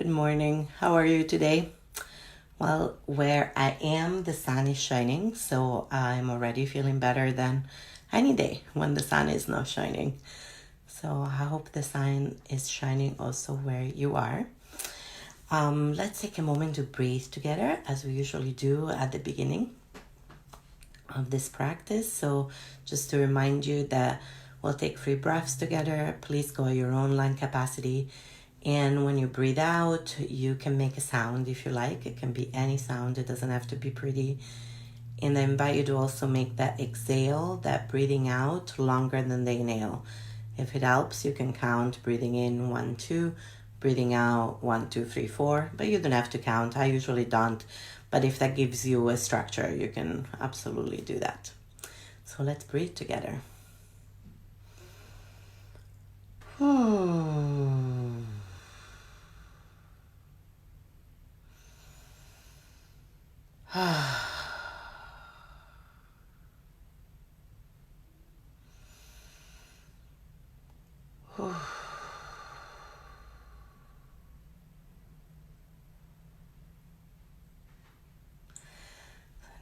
Good morning. How are you today? Well, where I am, the sun is shining, so I'm already feeling better than any day when the sun is not shining. So I hope the sun is shining also where you are. Let's take a moment to breathe together as we usually do at the beginning of this practice. So just to remind you that we'll take 3 breaths together. Please go at your own lung capacity. And when you breathe out, you can make a sound if you like. It can be any sound. It doesn't have to be pretty. And I invite you to also make that exhale, that breathing out, longer than the inhale. If it helps, you can count breathing in 1, 2, breathing out 1, 2, 3, 4. But you don't have to count. I usually don't. But if that gives you a structure, you can absolutely do that. So let's breathe together.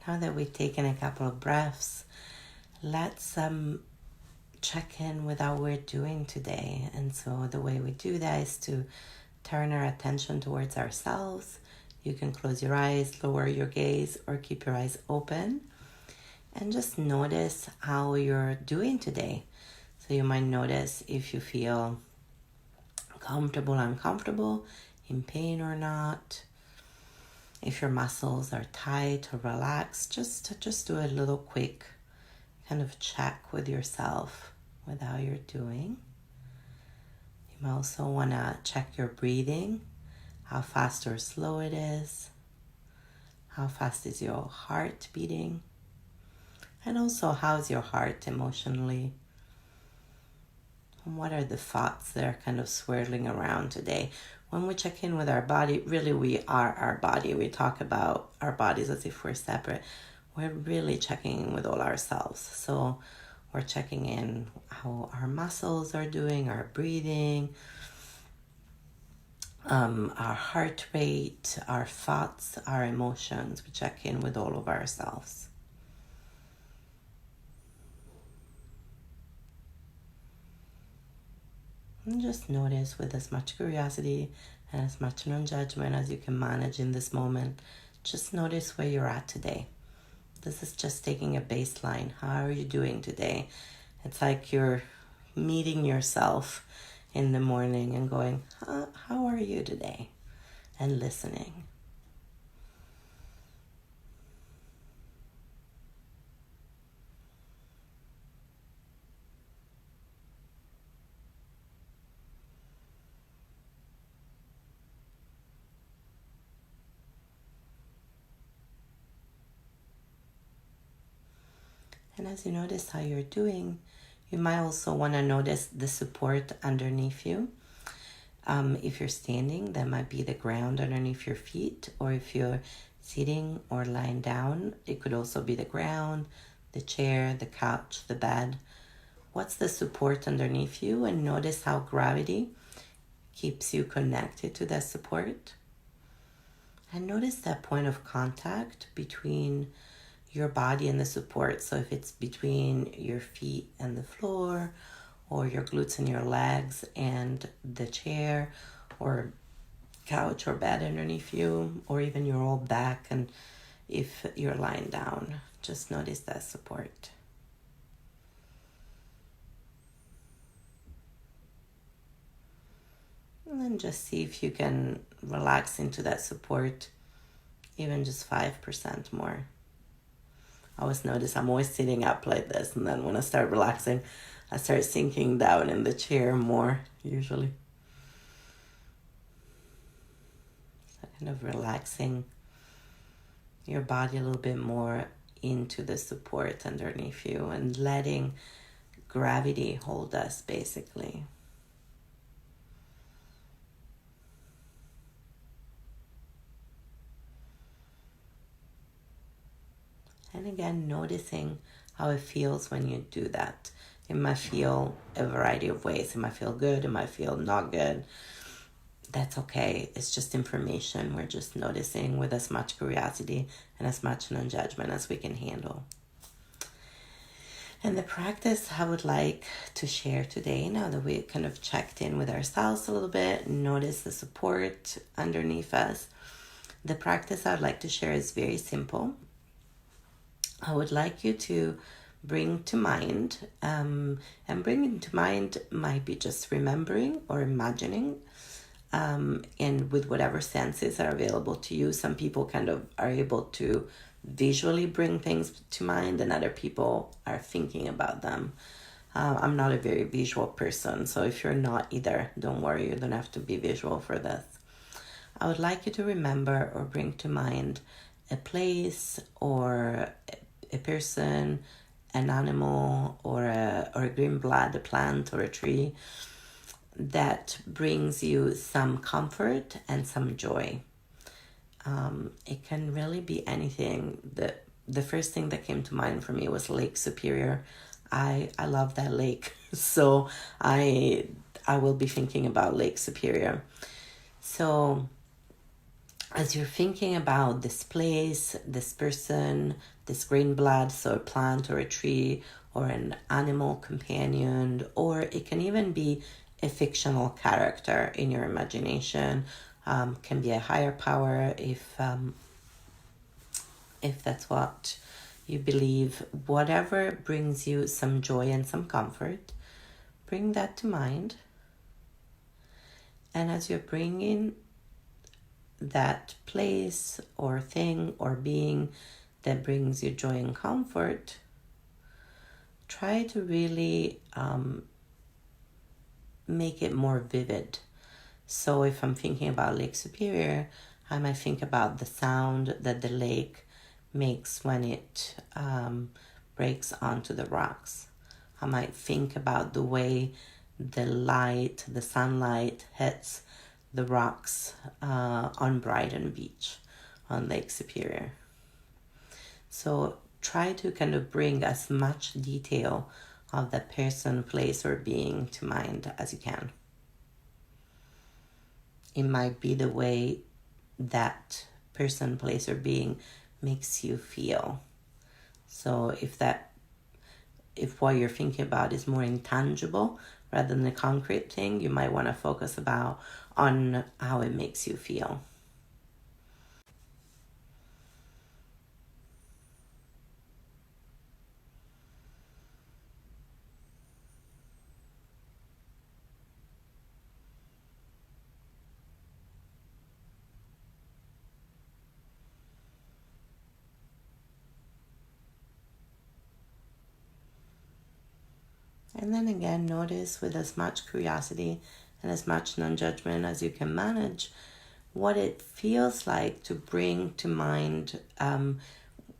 Now that we've taken a couple of breaths, let's check in with how we're doing today. And so the way we do that is to turn our attention towards ourselves. You can close your eyes, lower your gaze, or keep your eyes open. And just notice how you're doing today. So you might notice if you feel comfortable, uncomfortable, in pain or not. If your muscles are tight or relaxed, just do a little quick kind of check with yourself with how you're doing. You might also want to check your breathing, how fast or slow it is, how fast is your heart beating, and also how's your heart emotionally, and what are the thoughts that are kind of swirling around today. When we check in with our body, really we are our body. We talk about our bodies as if we're separate. We're really checking in with all ourselves. So we're checking in how our muscles are doing, our breathing, our heart rate, our thoughts, our emotions. We check in with all of ourselves. And just notice with as much curiosity and as much non-judgment as you can manage in this moment. Just notice where you're at today. This is just taking a baseline. How are you doing today? It's like you're meeting yourself in the morning and going, how are you today? And listening. And as you notice how you're doing, you might also want to notice the support underneath you. If you're standing, that might be the ground underneath your feet, or if you're sitting or lying down, it could also be the ground, the chair, the couch, the bed. What's the support underneath you? And notice how gravity keeps you connected to that support. And notice that point of contact between your body and the support. So if it's between your feet and the floor, or your glutes and your legs and the chair or couch or bed underneath you, or even your whole back, and if you're lying down, just notice that support. And then just see if you can relax into that support, even just 5% more. I always notice I'm always sitting up like this, and then when I start relaxing, I start sinking down in the chair more, usually. So kind of relaxing your body a little bit more into the support underneath you and letting gravity hold us, basically. And again, noticing how it feels when you do that. It might feel a variety of ways. It might feel good. It might feel not good. that's okay. It's just information. We're just noticing with as much curiosity and as much non-judgment as we can handle. And the practice I would like to share today, now that we kind of checked in with ourselves a little bit, notice the support underneath us, the practice I would like to share is very simple. I would like you to bring to mind, and bringing to mind might be just remembering or imagining, and with whatever senses are available to you. Some people kind of are able to visually bring things to mind, and other people are thinking about them. I'm not a very visual person, so if you're not either, don't worry, you don't have to be visual for this. I would like you to remember or bring to mind a place or a person, an animal, or a green blade, a plant or a tree that brings you some comfort and some joy. It can really be anything. The first thing that came to mind for me was Lake Superior. I love that lake, so I will be thinking about Lake Superior. So as you're thinking about this place, this person, this green blood, so a plant or a tree or an animal companion, or it can even be a fictional character in your imagination, can be a higher power if that's what you believe. Whatever brings you some joy and some comfort, bring that to mind. And as you're bringing that place or thing or being that brings you joy and comfort, try to really make it more vivid. So if I'm thinking about Lake Superior, I might think about the sound that the lake makes when it breaks onto the rocks. I might think about the way the light, the sunlight hits the rocks on Brighton Beach on Lake Superior. So try to kind of bring as much detail of the person, place, or being to mind as you can. It might be the way that person, place, or being makes you feel. So if what you're thinking about is more intangible rather than a concrete thing, you might want to focus on how it makes you feel. And then again, notice with as much curiosity and as much non-judgment as you can manage what it feels like to bring to mind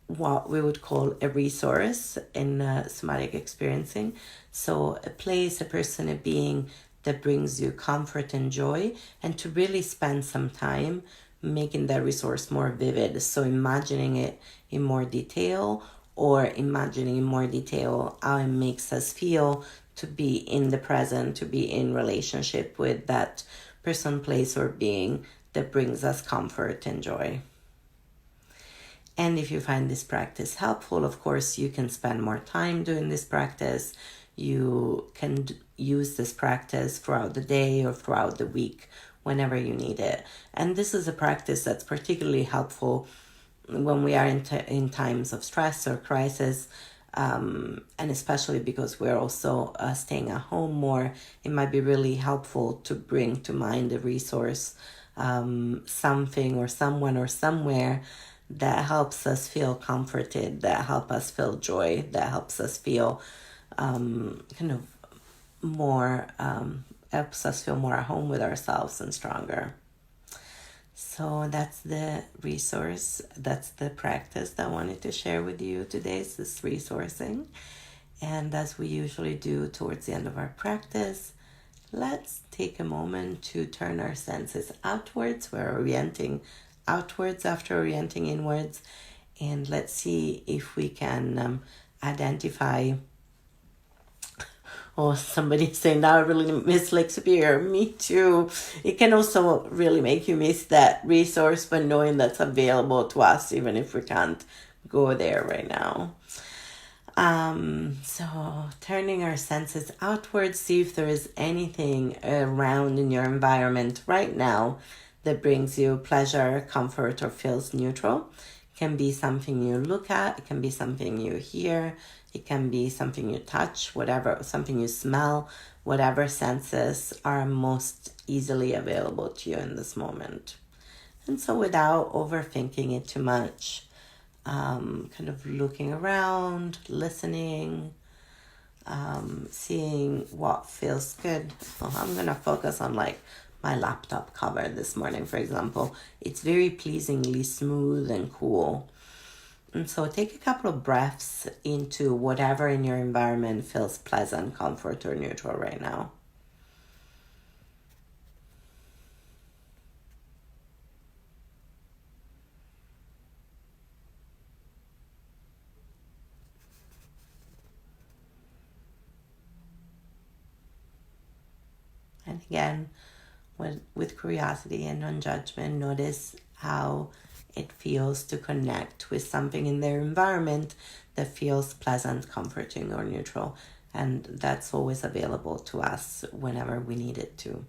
what we would call a resource in somatic experiencing. So a place, a person, a being that brings you comfort and joy, and to really spend some time making that resource more vivid. So imagining it in more detail, or imagining in more detail how it makes us feel to be in the present, to be in relationship with that person, place, or being that brings us comfort and joy. And if you find this practice helpful, of course, you can spend more time doing this practice. You can use this practice throughout the day or throughout the week, whenever you need it. And this is a practice that's particularly helpful when we are in times of stress or crisis, and especially because we're also staying at home more, it might be really helpful to bring to mind a resource, something or someone or somewhere that helps us feel comforted, that helps us feel joy, that helps us feel kind of more, helps us feel more at home with ourselves and stronger. So that's the resource, that's the practice that I wanted to share with you today, is this resourcing. And as we usually do towards the end of our practice, let's take a moment to turn our senses outwards. We're orienting outwards after orienting inwards. And let's see if we can identify Oh, somebody's saying now I really miss Lake Superior. Me too. It can also really make you miss that resource, but knowing that's available to us, even if we can't go there right now. So turning our senses outwards, see if there is anything around in your environment right now that brings you pleasure, comfort, or feels neutral. It can be something you look at, it can be something you hear, it can be something you touch, whatever, something you smell, whatever senses are most easily available to you in this moment. And so without overthinking it too much, kind of looking around, listening, seeing what feels good. Well, I'm going to focus on like my laptop cover this morning, for example. It's very pleasingly smooth and cool. And so take a couple of breaths into whatever in your environment feels pleasant, comfort, or neutral right now. And again, with curiosity and non-judgment, notice how it feels to connect with something in their environment that feels pleasant, comforting, or neutral. And that's always available to us whenever we need it to.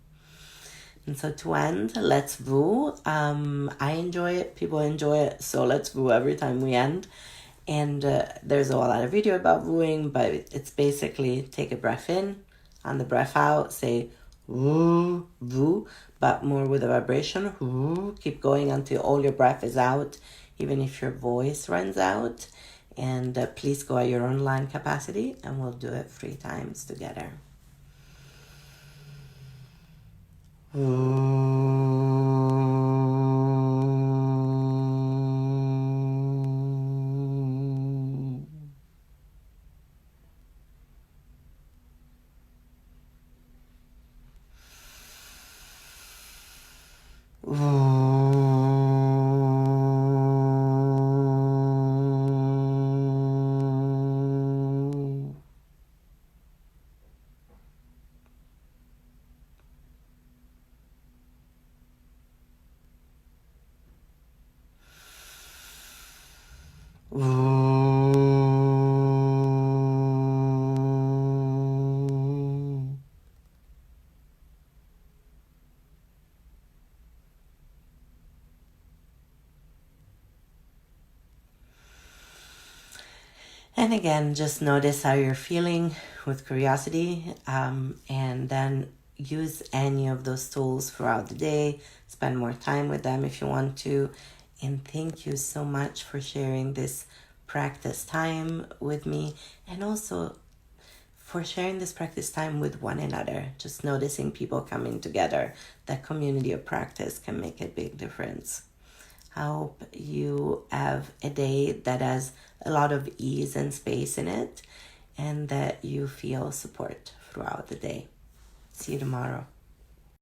And so to end, let's voo. I enjoy it, people enjoy it, so let's voo every time we end. And there's a lot of video about vooing, but it's basically take a breath in, on the breath out, say woo, voo, but more with a vibration. Woo, keep going until all your breath is out, even if your voice runs out. And please go at your own lung capacity, and we'll do it 3 times together. And again, just notice how you're feeling with curiosity, and then use any of those tools throughout the day. Spend more time with them if you want to. And thank you so much for sharing this practice time with me, and also for sharing this practice time with one another. Just noticing people coming together, that community of practice can make a big difference. I hope you have a day that has a lot of ease and space in it, and that you feel support throughout the day. See you tomorrow.